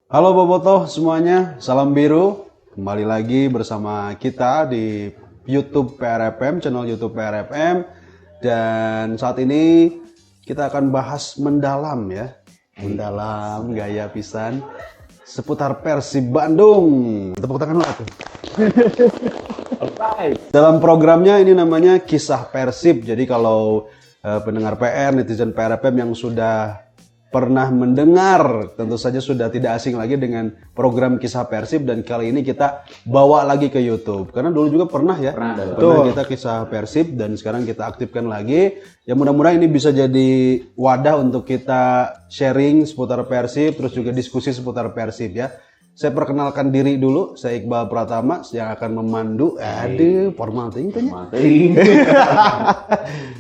Halo Bobotoh semuanya, salam biru. Kembali lagi bersama kita di YouTube PRFM, channel YouTube PRFM. Dan saat ini kita akan bahas mendalam ya. Mendalam gaya pisan seputar Persib Bandung. Tepuk tangan dulu tuh. Dalam programnya ini namanya Kisah Persib. Jadi kalau pendengar PR, netizen PRFM yang sudah pernah mendengar, tentu saja sudah tidak asing lagi dengan program Kisah Persib, dan kali ini kita bawa lagi ke YouTube. Karena dulu juga pernah ya, pernah kita Kisah Persib dan sekarang kita aktifkan lagi. Ya mudah-mudahan ini bisa jadi wadah untuk kita sharing seputar Persib, terus juga diskusi seputar Persib ya. Saya perkenalkan diri dulu, saya Iqbal Pratama yang akan memandu. Aduh, formal ting.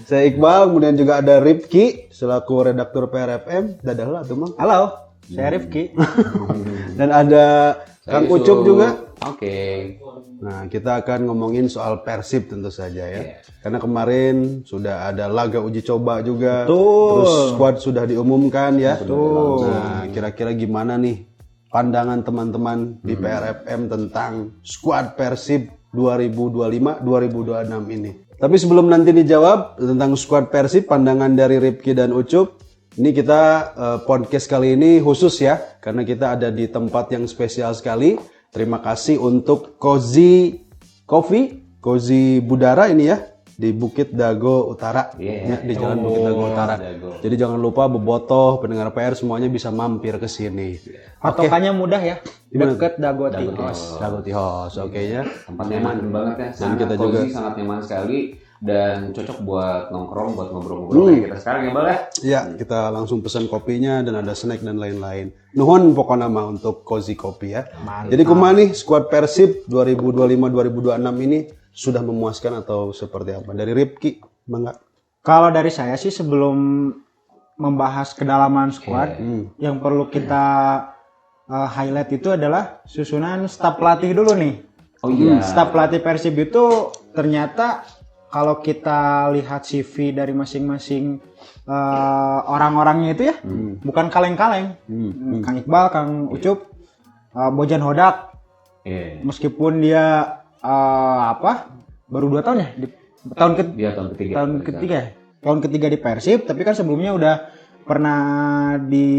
Saya Iqbal, kemudian juga ada Rifki selaku redaktur PRFM. Dadah lah tuh, Mang. Halo, saya Rifki. Dan ada Kang Ucup juga. Oke. Nah, kita akan ngomongin soal Persib tentu saja ya. Karena kemarin sudah ada laga uji coba juga. Terus squad sudah diumumkan ya. Nah, kira-kira gimana nih pandangan teman-teman di PRFM tentang skuad Persib 2025-2026 ini. Tapi sebelum nanti dijawab tentang skuad Persib, pandangan dari Rifki dan Ucup, ini kita podcast kali ini khusus ya, karena kita ada di tempat yang spesial sekali. Terima kasih untuk Cozy Coffee, Cozy Budara ini ya, di Bukit Dago Utara, ya, di Jalan Bukit Dago Utara. Jadi jangan lupa Bobotoh, pendengar PR semuanya bisa mampir ke sini. Patokannya mudah ya, deket Dago Tihos. Dago Tihos, oke ya. Tempat nyaman banget ya, Dan kita juga sangat nyaman sekali dan cocok buat nongkrong, buat ngobrol-ngobrol kayak kita sekarang ya Bal ya. Iya, kita langsung pesan kopinya dan ada snack dan lain-lain. Nuhun pokoknya mah untuk Cozy Kopi ya. Mantap. Jadi kumaha nih skuad Persib 2025-2026 ini sudah memuaskan atau seperti apa? Dari Rifki, Bangga. Kalau dari saya sih sebelum membahas kedalaman skuad, yang perlu kita highlight itu adalah susunan staf pelatih dulu nih. Oh iya. Staf pelatih Persib itu ternyata kalau kita lihat CV dari masing-masing orang-orangnya itu ya, bukan kaleng-kaleng. Kang Iqbal, Kang Ucup, Bojan Hodak, meskipun dia baru 2 tahun ya, tahun ketiga di Persib, tapi kan sebelumnya udah pernah di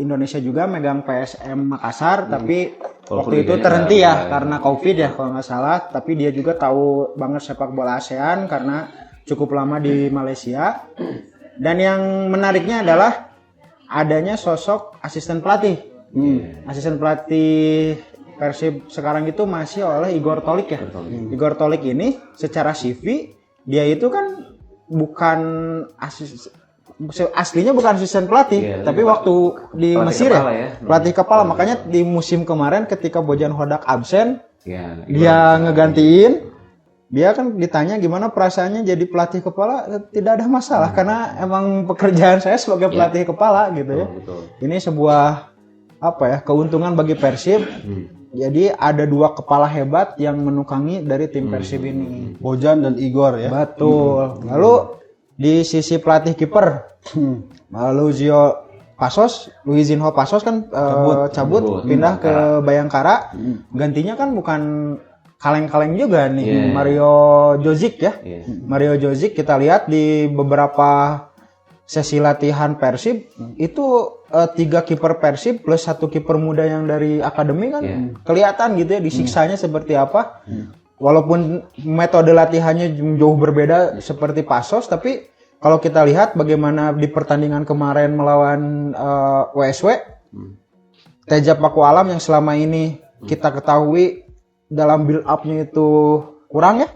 Indonesia juga megang PSM Makassar, tapi waktu itu terhenti ya karena COVID ya kalau nggak salah. Tapi dia juga tahu banget sepak bola ASEAN karena cukup lama di Malaysia. Dan yang menariknya adalah adanya sosok asisten pelatih. Asisten pelatih Persib sekarang itu masih oleh Igor Tolik ya. Igor Tolik ini secara CV dia itu kan bukan aslinya bukan asisten pelatih, tapi waktu di Mesir ya, pelatih kepala. Makanya di musim kemarin ketika Bojan Hodak absen, dia ngegantiin. Dia kan ditanya gimana perasaannya jadi pelatih kepala, tidak ada masalah karena emang pekerjaan saya sebagai pelatih kepala gitu ya. Ini sebuah keuntungan bagi Persib. Jadi ada 2 kepala hebat yang menukangi dari tim Persib ini. Bojan dan Igor ya. Betul. Lalu di sisi pelatih kiper, Luizinho Passos kan cabut pindah ke Bayangkara. Gantinya kan bukan kaleng-kaleng juga nih, Mario Djordjic ya. Mario Djordjic kita lihat di beberapa sesi latihan Persib itu 3 kiper Persib plus 1 kiper muda yang dari akademi kan kelihatan gitu ya disiksanya seperti apa. Walaupun metode latihannya jauh berbeda seperti Passos, tapi kalau kita lihat bagaimana di pertandingan kemarin melawan WSW, Teja Paku Alam yang selama ini kita ketahui dalam build up-nya itu kurang ya,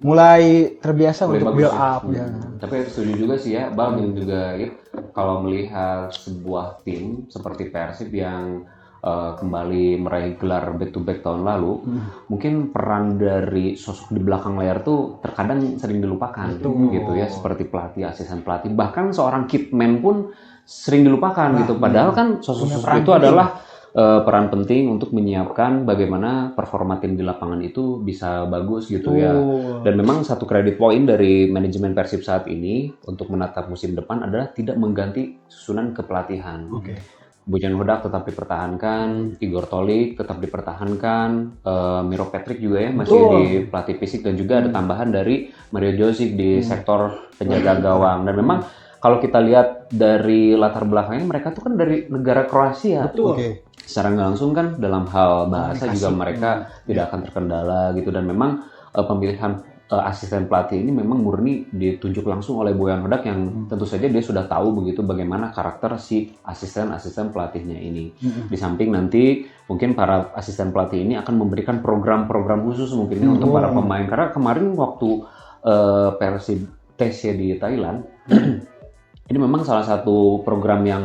mulai terbiasa untuk build up ya. Tapi setuju juga sih ya, Bang, dan juga kalau melihat sebuah tim seperti Persib yang kembali meraih gelar back to back tahun lalu, mungkin peran dari sosok di belakang layar tuh terkadang sering dilupakan gitu ya, seperti pelatih, asisten pelatih, bahkan seorang kitman pun sering dilupakan gitu. Padahal kan sosok-sosok itu adalah peran penting untuk menyiapkan bagaimana performa tim di lapangan itu bisa bagus gitu ya. Dan memang satu kredit poin dari manajemen Persib saat ini untuk menatap musim depan adalah tidak mengganti susunan kepelatihan. Bojan Hodak tetap dipertahankan, Igor Tolik tetap dipertahankan, Miro Patrick juga ya masih di pelatih fisik, dan juga ada tambahan dari Mario Josic di sektor penjaga gawang. Dan memang kalau kita lihat dari latar belakangnya, mereka tuh kan dari negara Kroasia. Betul. Secara nggak langsung kan dalam hal bahasa juga mereka tidak akan terkendala gitu. Dan memang pemilihan asisten pelatih ini memang murni ditunjuk langsung oleh Bojan Hodak, yang tentu saja dia sudah tahu begitu bagaimana karakter si asisten pelatihnya ini. Di samping nanti mungkin para asisten pelatih ini akan memberikan program-program khusus mungkinnya untuk para pemain, karena kemarin waktu Persib TC di Thailand ini memang salah satu program yang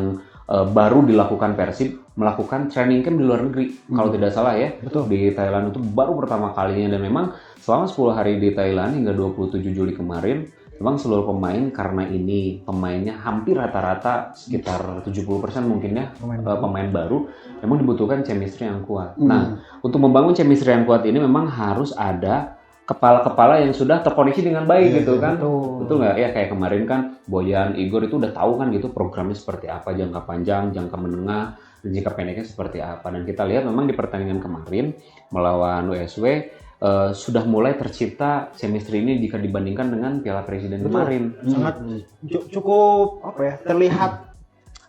baru dilakukan Persib, melakukan training camp di luar negeri. Kalau tidak salah ya, di Thailand itu baru pertama kalinya. Dan memang selama 10 hari di Thailand hingga 27 Juli kemarin, memang seluruh pemain, karena ini pemainnya hampir rata-rata sekitar 70% mungkin ya pemain baru, memang dibutuhkan chemistry yang kuat. Nah, untuk membangun chemistry yang kuat ini memang harus ada kepala-kepala yang sudah terkoneksi dengan baik gitu kan. Betul nggak? Ya kayak kemarin kan Bojan, Igor itu udah tahu kan gitu programnya seperti apa, jangka panjang, jangka menengah, dan jangka pendeknya seperti apa. Dan kita lihat memang di pertandingan kemarin melawan USW sudah mulai tercipta chemistry ini jika dibandingkan dengan Piala Presiden kemarin. Sangat cukup apa ya, terlihat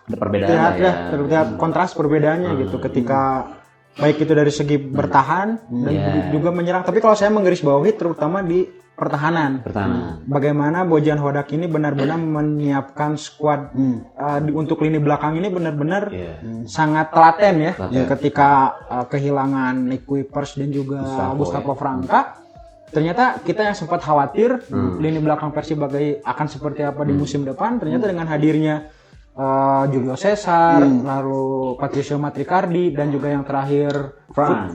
Ada perbedaan terlihat kontras perbedaannya gitu ketika baik itu dari segi bertahan dan juga menyerang. Tapi kalau saya menggarisbawahi terutama di pertahanan. Bagaimana Bojan Hodak ini benar-benar menyiapkan skuad untuk lini belakang ini benar-benar sangat telaten ya. Ketika kehilangan Nick Kuipers dan juga Gustavo Franca, ternyata kita yang sempat khawatir lini belakang Persib akan seperti apa di musim depan, ternyata dengan hadirnya Julio Cesar, lalu Patricio Matricardi, dan juga yang terakhir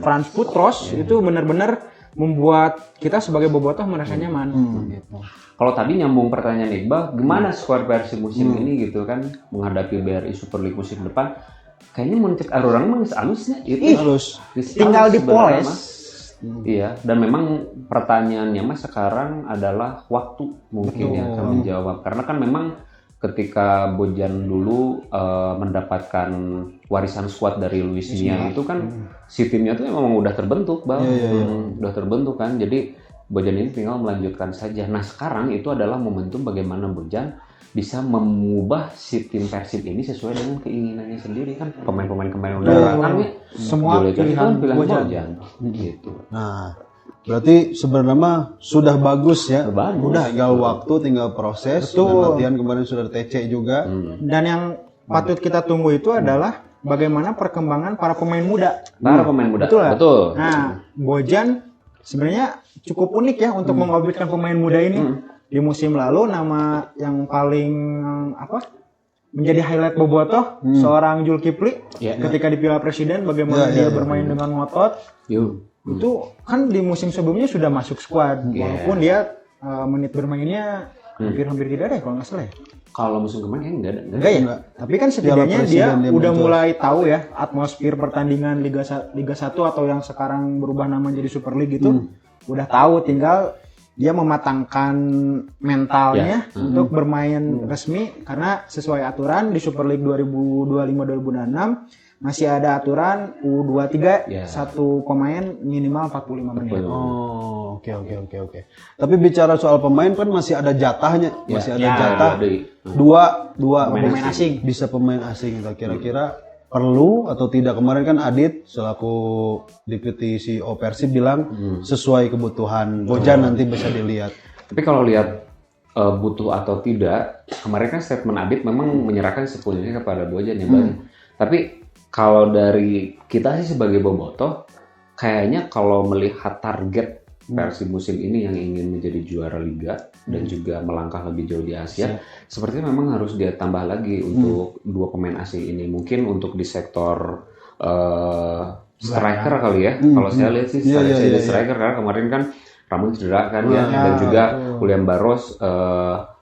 Frans Putros, itu benar-benar membuat kita sebagai bobotoh merasa nyaman. Gitu. Kalau tadi nyambung pertanyaan Iqbal, gimana skuad Persib musim ini gitu kan menghadapi BRI Super League musim depan? Kayaknya menurut orang emang halusnya itu halus. Tinggal dipoles. Iya, dan memang pertanyaannya mas sekarang adalah waktu mungkin yang akan menjawab, karena kan memang ketika Bojan dulu mendapatkan warisan skuad dari Luis Mia itu kan si timnya tuh memang udah terbentuk, udah terbentuk kan. Jadi Bojan ini tinggal melanjutkan saja. Nah sekarang itu adalah momentum bagaimana Bojan bisa mengubah si tim Persib ini sesuai dengan keinginannya sendiri kan. Pemain-pemain udah datang nih, semua pilihan Bojan gitu. Nah, berarti sebenarnya sudah bagus ya. Bagus. Udah tinggal waktu, tinggal proses. Dan latihan kemarin sudah TC juga. Dan yang patut kita tunggu itu adalah bagaimana perkembangan para pemain muda. Betul. Nah, Bojan sebenarnya cukup unik ya untuk mengorbitkan pemain muda ini. Di musim lalu nama yang paling menjadi highlight bobotoh seorang Zulkifli ketika di Piala Presiden, bagaimana dia bermain dengan ngotot. Itu kan di musim sebelumnya sudah masuk skuad, walaupun dia menit bermainnya hampir tidak ada kalau nggak salah ya. Kalau musim kemarin kayaknya enggak ya. Tapi kan setidaknya dia udah mulai tahu ya atmosfer pertandingan Liga 1 atau yang sekarang berubah nama jadi Super League itu udah tahu, tinggal dia mematangkan mentalnya untuk bermain resmi, karena sesuai aturan di Super League 2025-2026 masih ada aturan U23 satu pemain minimal 45 menit. Oh, oke. Tapi bicara soal pemain kan masih ada jatahnya, jatah dua pemain asing. Bisa pemain asing. Kira-kira perlu atau tidak? Kemarin kan Adit selaku Deputi CEO Persib bilang sesuai kebutuhan Bojan nanti bisa dilihat. Tapi kalau lihat butuh atau tidak, kemarin kan statement Adit memang menyerahkan sepenuhnya kepada Bojan ya, Bang. Tapi kalau dari kita sih sebagai bobotoh, kayaknya kalau melihat target Persib musim ini yang ingin menjadi juara Liga dan juga melangkah lebih jauh di Asia, sepertinya memang harus dia tambah lagi untuk dua pemain asing ini. Mungkin untuk di sektor striker kali ya. Kalau saya lihat sih striker, karena kemarin kan Ramon cedera kan dan juga William Barros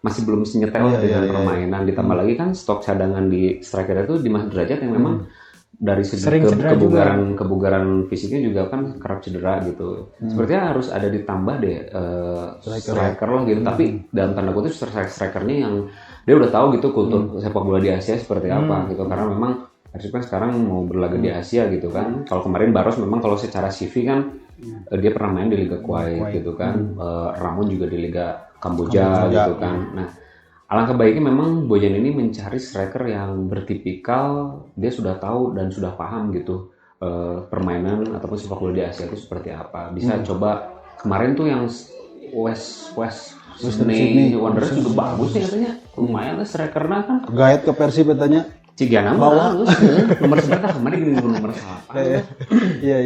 masih belum senyetel dengan permainan. Ditambah lagi kan stok cadangan di striker itu Dimas Derajat yang memang dari segi kebugaran fisiknya juga kan kerap cedera gitu. Sepertinya harus ada ditambah deh striker lah gitu. Tapi dalam tanda kutip strikernya yang dia udah tahu gitu kultur sepak bola di Asia seperti apa gitu. Karena memang Persib kan sekarang mau berlaga di Asia gitu kan. Kalau kemarin Barros memang kalau secara CV kan dia pernah main di Liga Kuwait gitu kan. Ramon juga di Liga Kamboja gitu kan. Nah, alangkah baiknya memang Bojan ini mencari striker yang bertipikal, dia sudah tahu dan sudah paham gitu permainan ataupun sepak bola di Asia itu seperti apa. Bisa coba kemarin tuh yang West Sydney Wanderers juga bagus sih katanya. Lumayan lah strikernya kan. Gaet ke Persib katanya. Cigiana bagus. Nomor seberapa kemarin gini nomor 8. Iya.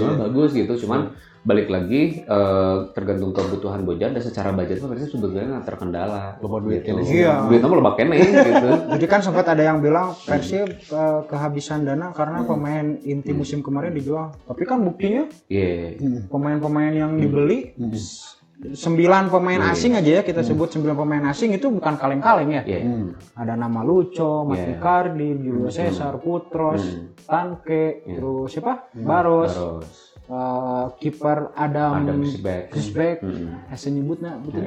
Cuma bagus gitu. Cuman balik lagi tergantung kebutuhan Bojan dan secara budget tuh Persib sebetulnya nggak terkendala. Loba duit gitu. Iya. Duitnya mau loba kene gitu. Jadi kan sempat ada yang bilang Persib kehabisan dana karena pemain inti musim kemarin dijual. Tapi kan buktinya Iya. pemain-pemain yang dibeli 9 pemain asing aja ya, kita sebut 9 pemain asing itu bukan kaleng-kaleng ya. Iya. Ada nama Lucho, Mas Icardi, Julio Cesar, Putros, Tanke, terus siapa? Baros. Kiper Adam Gisbeck, saya nyebutnya betul.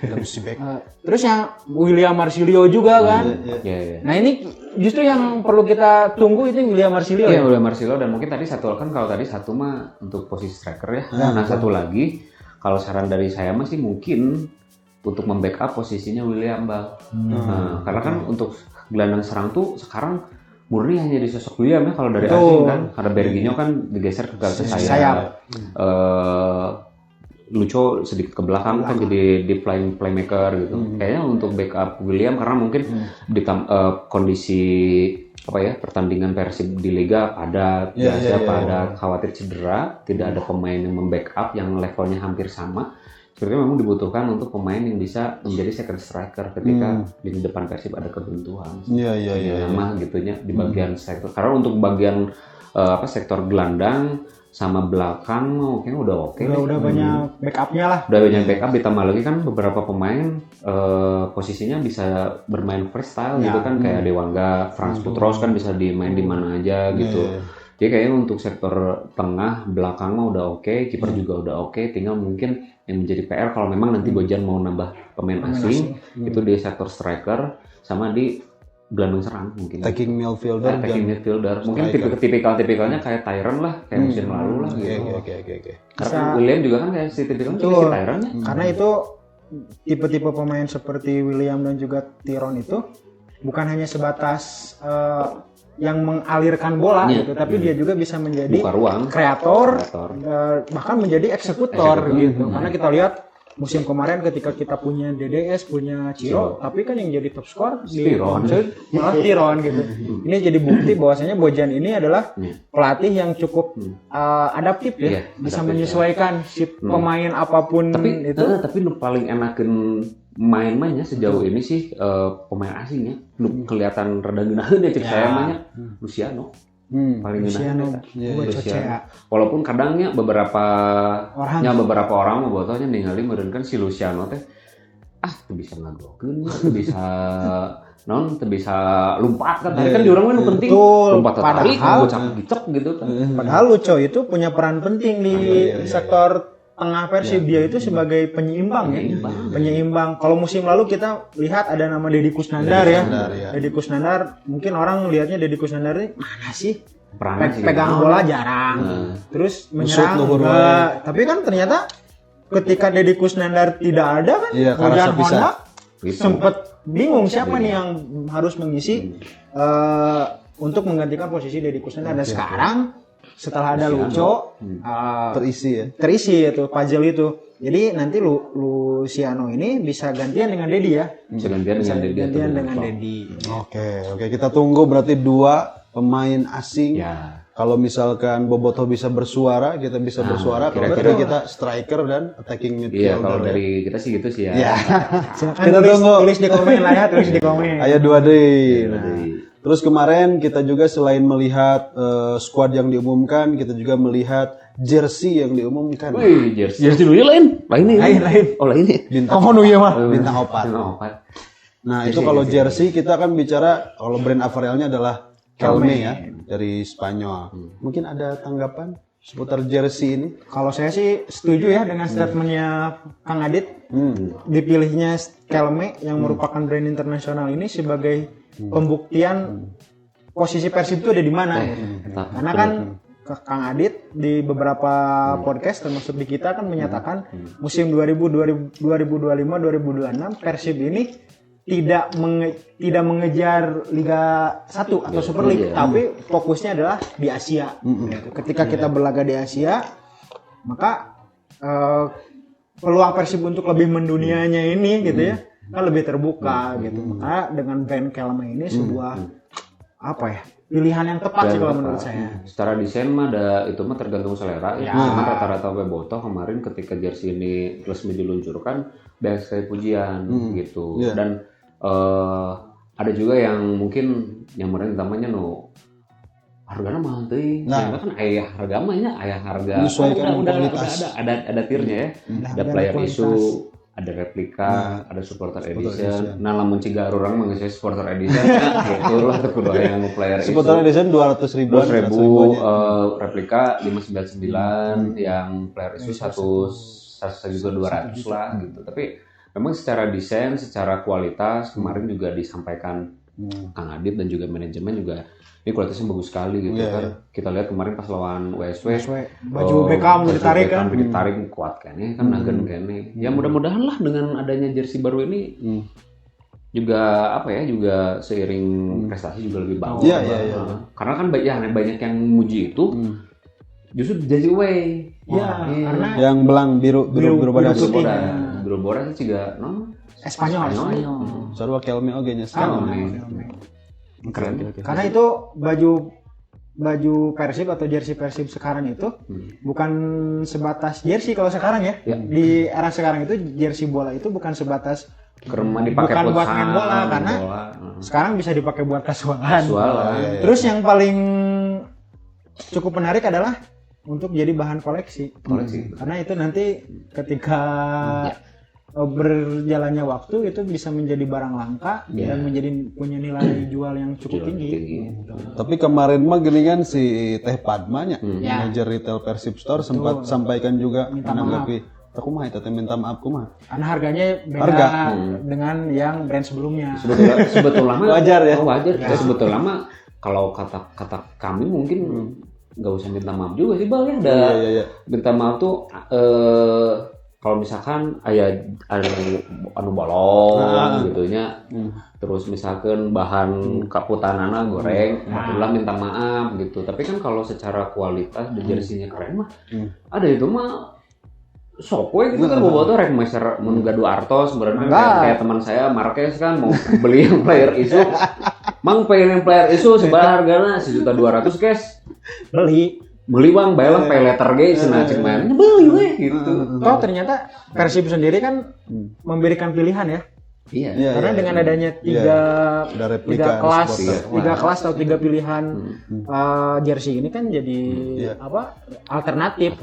Adam Gisbeck. Terus yang William Marsilio juga kan. Iya. Nah ini justru yang perlu kita tunggu itu William Marsilio. Iya, William Marcelo dan mungkin tadi satu kan kalau tadi satu mah untuk posisi striker ya. Nah, satu lagi kalau saran dari saya mah sih mungkin untuk membackup posisinya William Bang. Nah, karena kan untuk gelandang serang tuh sekarang murni hanya di sosok William ya kalau dari asing kan, karena Berginho kan digeser ke garis sayap. Lucho sedikit ke belakang kan jadi di playmaker gitu. Kayaknya untuk backup William karena mungkin di kondisi pertandingan Persib di Liga ada pada khawatir cedera, tidak ada pemain yang membackup yang levelnya hampir sama. Sebenarnya memang dibutuhkan untuk pemain yang bisa menjadi second striker ketika di depan Persib ada kebuntuan. Iya. Nama gitunya di bagian sektor. Karena untuk bagian sektor gelandang sama belakang mungkin udah oke. Udah banyak backupnya lah. Udah banyak backup ditambah lagi kan beberapa pemain posisinya bisa bermain freestyle gitu kan kayak Dewangga, Frans Putros kan bisa dimain di mana aja gitu. Jadi kayaknya untuk sektor tengah belakang mah udah oke, kiper juga udah oke, tinggal mungkin yang menjadi PR kalau memang nanti Bojan mau nambah pemain asing itu di sektor striker sama di gelandang serang mungkin. Attacking midfielder. Mungkin tipikal-tipikalnya kayak Tyron lah, kayak musim lalu lah gitu. Oke. Karena William juga kan kayak si tipikalnya si Tyron ya. Karena itu tipe-tipe pemain seperti William dan juga Tyron itu bukan hanya sebatas yang mengalirkan bola gitu, tapi dia juga bisa menjadi buka ruang, kreator. Bahkan menjadi eksekutor gitu. Karena kita lihat musim kemarin ketika kita punya DDS, punya Ciro, tapi kan yang jadi top skor di malah Tyron gitu. Ini jadi bukti bahwasanya Bojan ini adalah pelatih yang cukup adaptif ya, bisa menyesuaikan si pemain apapun itu. Tapi paling enakin main-mainnya sejauh ini sih pemain asingnya kelihatan rada geunaheun ya cek saya namanya Luciano. Paling Luciano. Walaupun kadangnya beberapa orang mau botohnya ningali meureun kan si Luciano teh teu bisa ngagolkeun, teu bisa teu bisa lompat kan. Tadi kan di orang mah penting lompat tarik, gocap gicek gitu kan. Padahal Lucho itu punya peran penting di sektor tengah Persib. Dia itu sebagai penyeimbang. Penyeimbang. Kalau musim lalu kita lihat ada nama Deddy Kusnandar ya. Deddy Kusnandar, mungkin orang lihatnya Deddy Kusnandar ini mana sih? Pegang bola jarang. Terus menyerang enggak. Tapi kan ternyata ketika Deddy Kusnandar tidak ada kan, Bojan Honda sempat bingung siapa nih yang harus mengisi untuk menggantikan posisi Deddy Kusnandar. Dan sekarang setelah ada Lucho terisi itu puzzle itu. Jadi nanti Luciano ini bisa gantian dengan Deddy ya. Bisa gantian dengan Deddy. Oke, kita tunggu berarti 2 pemain asing. Ya. Kalau misalkan Bobotoh bisa bersuara, kita bisa bersuara. Kira-kira kita striker dan attacking midfielder. Iya, kalau dari kita sih gitu sih ya. Iya. Kita tulis di komen lah ya, tulis di komen. Ayo 2 deh. Terus kemarin kita juga selain melihat squad yang diumumkan, kita juga melihat jersey yang diumumkan. Wih, jersey dulu lain. Oh, lain ya. Bintang opat. Nah, itu kalau jersey kita kan bicara kalau brand apparelnya adalah Kelme ya, dari Spanyol. Mungkin ada tanggapan seputar jersey ini? Kalau saya sih setuju ya dengan statementnya Kang Adit. Dipilihnya Kelme yang merupakan brand internasional ini sebagai pembuktian posisi Persib itu ada di mana gitu. Karena kan Kang Adit di beberapa podcast termasuk di kita kan menyatakan musim 2025-2026 Persib ini tidak mengejar Liga 1 atau Super League, tapi fokusnya adalah di Asia. Ketika kita berlaga di Asia, maka peluang Persib untuk lebih mendunianya ini gitu ya kan lebih terbuka gitu. Maka dengan brand Kelma ini sebuah apa ya, pilihan yang tepat sih kalau menurut saya. Secara desain mah itu mah tergantung selera ya. Karena rata-rata Bobotoh kemarin ketika jersey ini resmi diluncurkan banyak sekali pujian gitu. Dan ada juga yang mungkin yang utamanya harganya mahal teuing. Nah, kan ayah harga mahnya harga. Ada tiernya ya. Ada player issue, ada replika, ada supporter edition. Nah, lamun ciga urang mah geus supporter edition gitu lah teu kudu yang player issue. Supporter edition 200.000, replika 599, yang player issue 100 juga 200 lah gitu. Tapi memang secara desain, secara kualitas kemarin juga disampaikan Kang Adit dan juga manajemen juga ini kualitasnya bagus sekali gitu kan. Kita lihat kemarin pas lawan WSW baju Beckham ditarik kan. Ditarik kuat kayaknya kan nagen kayaknya. Ya mudah-mudahan lah dengan adanya jersey baru ini juga juga seiring prestasi juga lebih bagus. Karena kan banyak yang muji itu justru jersey away. Karena yang belang biru pada putih. Biru bodas itu juga Espanyol. Sarua Kelme oge nya Keren. Karena itu baju Persib atau jersey Persib sekarang itu bukan sebatas jersey kalau sekarang ya. Di era sekarang itu jersey bola itu bukan sebatas bukan buat main bola karena sekarang bisa dipakai buat kasualan. Terus yang paling cukup menarik adalah untuk jadi bahan koleksi. Karena itu nanti ketika berjalannya waktu itu bisa menjadi barang langka dan punya nilai jual yang cukup tinggi. Tapi kemarin mah gini kan si Teh Padmanya, manajer retail Persib Store sempat sampaikan juga menanggapi, aku mah itu minta maaf kumaha. Karena harganya beda dengan yang brand sebelumnya. Sebetulnya wajar ya. Wajar. Sebetulnya mah kalau kata kami mungkin nggak usah minta maaf juga sih Bang ya. Minta maaf tuh kalau misalkan ada anu bolong gitunya, terus misalkan bahan kaputanana goreng, alhamdulillah minta maaf gitu. Tapi kan kalau secara kualitas dan jersinya keren mah, ada itu mah sok we gitu kan bobotoh rek meser mun gaduh artos sebenarnya kayak teman saya Marquez kan mau beli yang player issue. Mang pengen yang player issue sebar hargana 1.200.000 guys. Beli bang, bayar pay letter guys, cek mainnya beli we gitu. Toh ternyata Persib sendiri kan memberikan pilihan ya. Karena dengan adanya tiga kelas atau tiga pilihan jersey ini kan jadi alternatif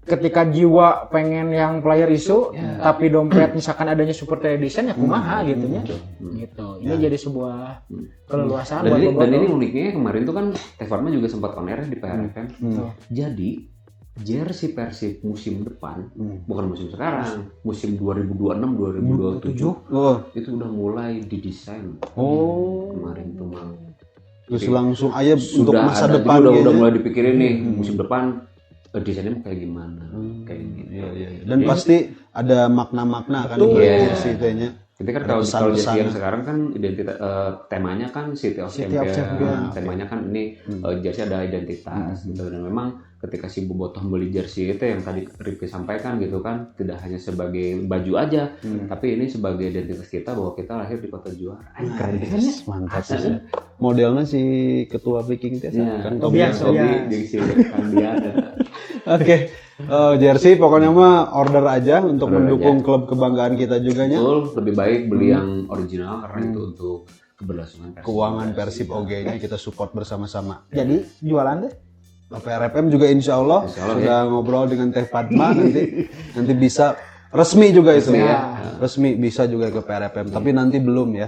ketika jiwa pengen yang player issue tapi dompet misalkan adanya supporter edition ya kumaha gitunya. Gitu. Ini jadi sebuah keleluasaan buat bobotoh. Dan ini uniknya kemarin tuh kan Tevarma juga sempat on air di PRFM. Jadi jersey Persib musim depan, bukan musim sekarang, musim 2026-2027 itu udah mulai didesain. Kemarin tuh Mang. Terus langsung aja untuk masa depan udah mulai dipikirin nih musim depan desainnya kayak gimana, kayak gitu. Dan pasti ada makna-makna kan di jersey itu-nya. Jadi kan kalau jersey yang sekarang kan identitas temanya kan City of Champions. Temanya kan ini jersey ada identitas gitu. Dan memang ketika si bobotoh beli jersey itu yang tadi Rifki sampaikan gitu kan, tidak hanya sebagai baju aja, tapi ini sebagai identitas kita bahwa kita lahir di kota juara. Keren kan ya? Mantap sih. Modelnya si ketua Viking itu kan Tobias Oke. Jersey pokoknya mah order aja untuk mendukung klub kebanggaan kita juga nya. Betul, lebih baik beli yang original karena itu untuk keberlangsungan Persib. Keuangan Persib OG-nya kita support bersama-sama. Jadi jualan deh. PRFM juga insya Allah sudah ngobrol dengan Teh Padma nanti bisa resmi juga itu resmi bisa juga ke PRFM tapi nanti belum ya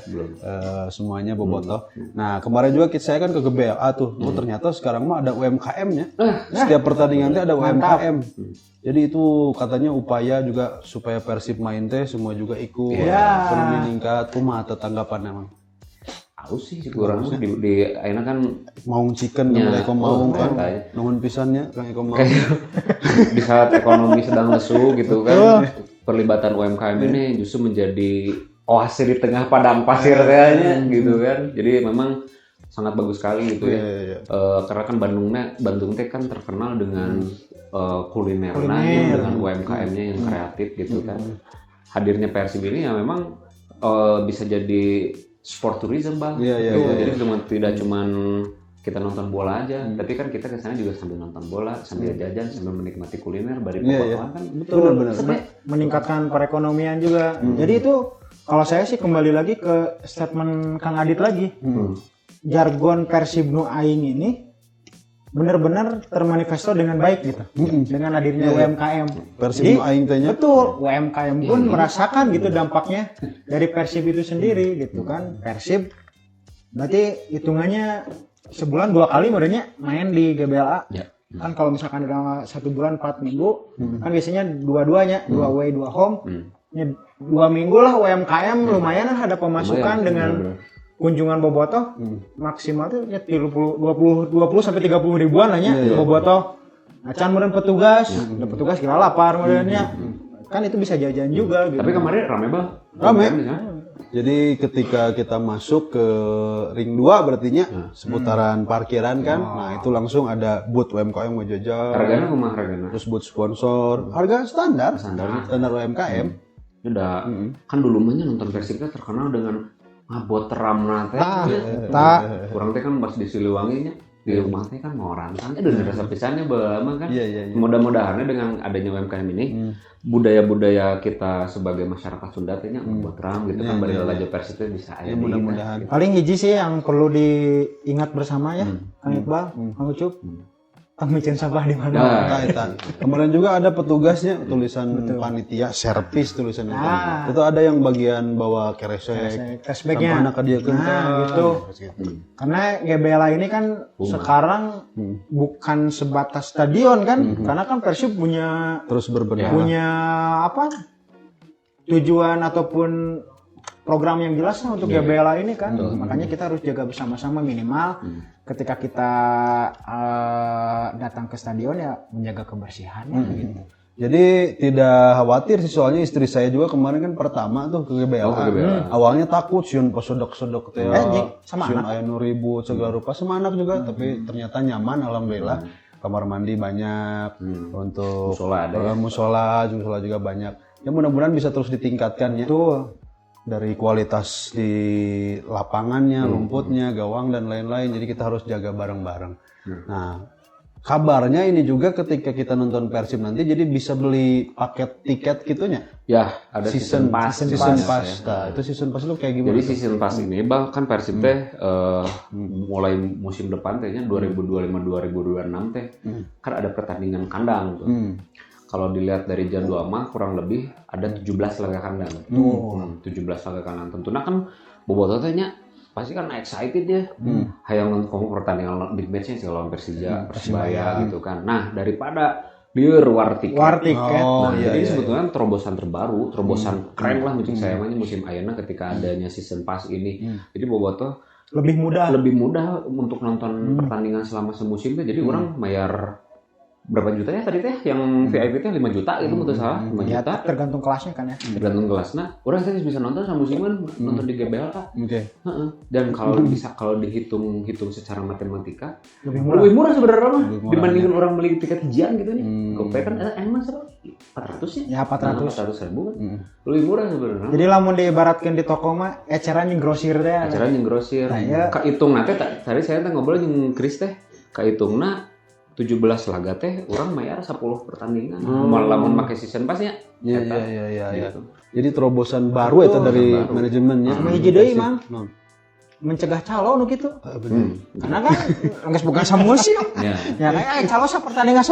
semuanya bobotoh. Nah kemarin juga saya kan ke GBLA tuh ternyata sekarang mah ada UMKM-nya setiap pertandingan ada UMKM. Jadi itu katanya upaya juga supaya Persib main teh semua juga ikut meningkat. Kumaha tanggapan emang haus sih kurang di ayeuna kan Maung chicken nya, Kang Eko Maung kan. katanya. Nuhun pisannya Kang Eko Maung. Kayak di saat ekonomi sedang lesu gitu kan, perlibatan UMKM ini justru menjadi oase di tengah padang pasir kayaknya gitu kan. Jadi memang sangat bagus sekali gitu ya. Iya. Karena kan Bandung teh kan terkenal dengan kulinernya, Kuliner. dengan UMKM-nya yang kreatif gitu kan. Hadirnya Persib ini ya memang bisa jadi sport tourism Bang. Iya. Jadi tidak cuman kita nonton bola aja, tapi kan kita kesana juga sambil nonton bola, sambil jajan, sambil menikmati kuliner, bari potongan kan. Benar. meningkatkan perekonomian juga. Jadi itu kalau saya sih kembali lagi ke statement Kang Adit lagi. Jargon Persib nu aing ini benar-benar termanifesto dengan baik gitu. Dengan hadirnya UMKM. Persib Jadi, nu aing teh nya. betul, UMKM pun merasakan gitu dampaknya dari Persib itu sendiri gitu kan. Persib berarti hitungannya sebulan 2 kali modelnya main di GBLA. Ya. Kan kalau misalkan dalam 1 bulan 4 minggu kan biasanya dua-duanya 2 away 2 home. Ya, 2 minggu lah UMKM lumayan lah ada pemasukan dengan kunjungan bobotoh maksimal tuh ya 20 sampai 30 ribuan lah nya bobotoh. Acan meureun petugas, ada petugas kira lapar modelnya. Kan itu bisa jajan juga gitu. Tapi kemarin rame Bang. Rame. Ya. Jadi ketika kita masuk ke ring 2 berartinya seputaran parkiran kan. Nah, itu langsung ada booth UMKM ngejajal. Harganya kumaha hargana? Terus booth sponsor. Harga standar. Standarnya. Standar UMKM. Udah kan dulu mah nonton Persib teh terkenal dengan ngabot teramna teh. Kurang teh kan pas di Siliwangi nya di rumah teh kan mau rantang dan rasa pisannya beuh kan. Iya. Mudah-mudahan dengan adanya UMKM ini budaya-budaya kita sebagai masyarakat Sunda teh nya ngabot teram gitu kan bari lalajo Persib teh bisa aya di Mudah-mudahan. Paling hiji sih yang perlu diingat bersama ya, Kang Iqbal, Kang Ucup. Kang micin sampah di mana? Kaitan. Kemarin juga ada petugasnya tulisan panitia servis tulisannya. Itu ada yang bagian bawa keresek. Cashbacknya. Sampahna ka dieu gitu. Karena GBLA ini kan sekarang bukan sebatas stadion kan, karena kan Persib punya Terus berbenah. punya apa? Tujuan ataupun program yang jelas lah untuk GBLA ini kan. Makanya kita harus jaga bersama-sama minimal ketika kita datang ke stadion ya menjaga kebersihannya gitu. Jadi tidak khawatir sih soalnya istri saya juga kemarin kan pertama tuh ke GBLA. Awalnya takut siun posodok-sodok teh. Sama siun aya nu ribut segala rupa sama anak juga tapi ternyata nyaman alhamdulillah. Kamar mandi banyak untuk Musola ada ya? musola juga banyak. Ya mudah-mudahan bisa terus ditingkatkan ya. Betul. Dari kualitas di lapangannya, rumputnya, gawang dan lain-lain. Jadi kita harus jaga bareng-bareng. Nah, kabarnya ini juga ketika kita nonton Persib nanti jadi bisa beli paket tiket gitunya. Ya, ada season pass. Season pass. Nah, itu season pass itu kayak gimana? Jadi season pass ini Bang kan Persib teh mulai musim depan tehnya 2025-2026 teh kan ada pertandingan kandang tuh. Kalau dilihat dari jadwal mah kurang lebih ada 17 laga kandang. 17 laga kandang. Tentunya kan bobotoh teh nya pasti kan excited ya. Hayang ngomong pertandingan big match-nya sih lawan Persija, Persibaya gitu kan. Nah, daripada lieur war tiket. Jadi sebetulnya terobosan terbaru, terobosan keren lah musim saya mah musim ayeuna ketika adanya season pass ini. Jadi bobotoh Lebih mudah untuk nonton pertandingan selama semusim teh. Jadi orang bayar berapa juta ya tadi teh yang VIP teh 5 juta gitu menurut salah 5 ya, juta tergantung kelasnya kan ya. tergantung kelasnya orang teh bisa nonton sama musiman nonton di GBLA. Oke. Dan kalau dihitung secara matematika Lebih lebih murah sebenarnya mah dibandingin orang beli tiket hijian gitu nih. Gopay kan emang berapa 400 ya? Ya 400 ribu kan lebih murah sebenarnya. Jadi lamun diibaratkan di toko mah eceran yang grosir deh. Acara yang grosir kaitung nanti tadi saya ngobrol jeung Kris teh kaitungna 17 laga teh orang bayar 10 pertandingan. Lamun pakai season pass nya. Iya. Jadi terobosan baru itu dari manajemennya. Sama hiji deui Mang. Mencegah calo nu kitu. Karena kan geus bukan samusim. Ya kayak calo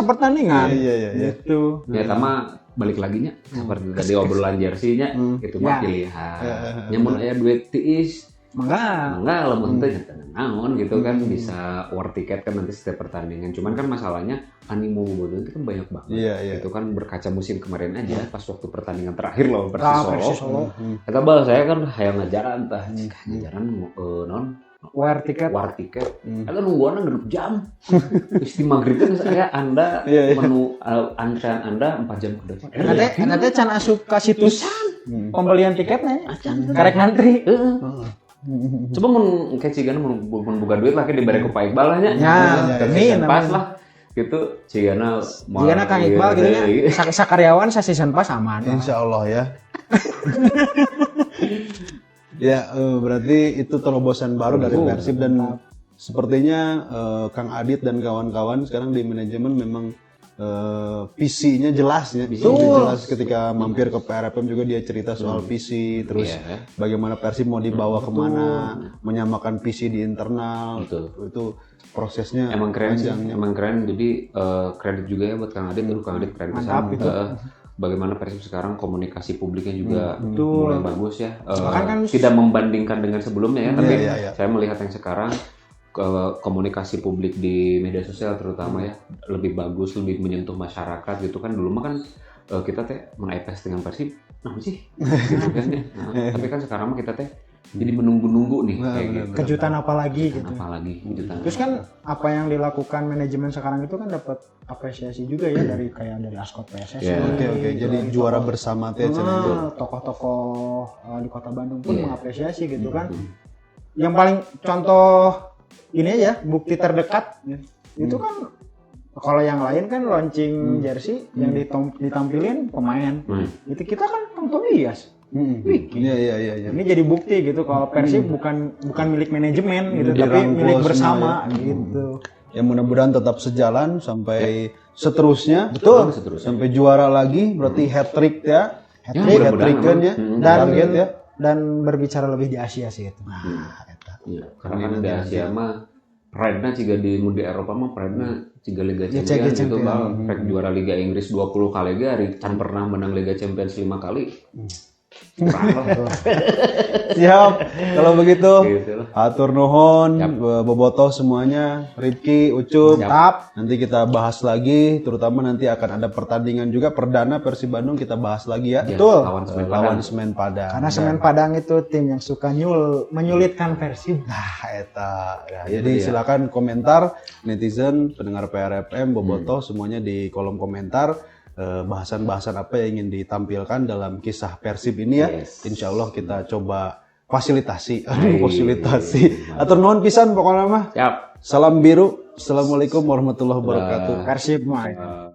pertandingan. Iya. Gitu. Ya sama balik lagi nya seperti tadi obrolan jersey nya itu mah pilihan. Nyamun aya duit tiis Enggak, lamun teh naon gitu kan bisa war tiket kan nanti setiap pertandingan. Cuman kan masalahnya animo bobotoh itu kan banyak banget. Iya. Itu kan berkaca musim kemarin aja pas waktu pertandingan terakhir lawan Persis Persis Solo. Solo. Kata bal saya kan hayang ngajaran tah. Ngajaran non War tiket. war tiket. Eta nungguanna 6 jam. Terus di maghrib kan saya Anda menu antrean Anda 4 jam ke depan. Nanti can asup ka situs pembelian tiketnya. Karek ngantri. Coba mun kayak cigana mun buka duit lah ke dibere ku Pak Iqbal lah nya. Amin, Pas amin. lah. Gitu cigana Jika Kang Iqbal gitu nya sakaryawan sa season pass aman. Insya Allah ya. Ya, berarti itu terobosan baru dari Persib dan sepertinya Kang Adit dan kawan-kawan sekarang di manajemen memang visi-nya jelas ya. Jelas ketika mampir ke PRFM juga dia cerita soal visi, terus bagaimana Persib mau dibawa kemana, menyamakan visi di internal. Itu prosesnya emang keren sih, emang keren. Jadi kredit juga ya buat Kang Adit, dulu Kang Adit keren pisan. Bagaimana Persib sekarang komunikasi publiknya juga mulai bagus ya. Tidak membandingkan dengan sebelumnya ya, tapi saya melihat yang sekarang komunikasi publik di media sosial terutama ya lebih bagus, lebih menyentuh masyarakat gitu kan. Dulu mah kan kita teh meng-IPS dengan Persib, nah sih gitu kan ya. Tapi kan sekarang mah kita teh jadi menunggu-nunggu nih kayak gitu. Kejutan apa lagi gitu. Kejutan. Terus kan apa yang dilakukan manajemen sekarang itu kan dapat apresiasi juga ya dari Askot PSSI. Oke. Jadi juara bersama teh tokoh-tokoh di Kota Bandung pun mengapresiasi gitu kan. Yang paling contoh ini aja bukti terdekat itu kan kalau yang lain kan launching jersey yang ditampilin pemain. Itu kita kan nonton Ias. Iya. Ini jadi bukti gitu kalau Persib bukan milik manajemen gitu tapi milik bersama gitu. Ya mudah-mudahan tetap sejalan sampai seterusnya. Betul. Sampai juara lagi berarti hat trick ya. Hat-trick kan ya. Target ya. Dan berbicara lebih di Asia sih itu. Karena kan di Asia mah pride-na ciga di Eropa mah pride-na ciga Liga Champions gitu bal. Pride juara Liga Inggris 20 kali gari, can pernah menang Liga Champions 5 kali. Siap. Kalau begitu, atur nuhun, bobotoh semuanya, Ripki, Ucup. Nanti kita bahas lagi, terutama nanti akan ada pertandingan juga perdana Persib Bandung kita bahas lagi ya. Betul. Lawan Semen Padang. Karena Semen Padang itu tim yang suka menyulitkan Persib. Eta. Ya, jadi silakan komentar netizen, pendengar PRFM, bobotoh semuanya di kolom komentar. Bahasan-bahasan apa yang ingin ditampilkan dalam kisah Persib ini ya. Insya Allah kita coba fasilitasi. Atur nuhun pisan pokoknya mah. Salam biru. Assalamualaikum warahmatullahi wabarakatuh. Persib mah.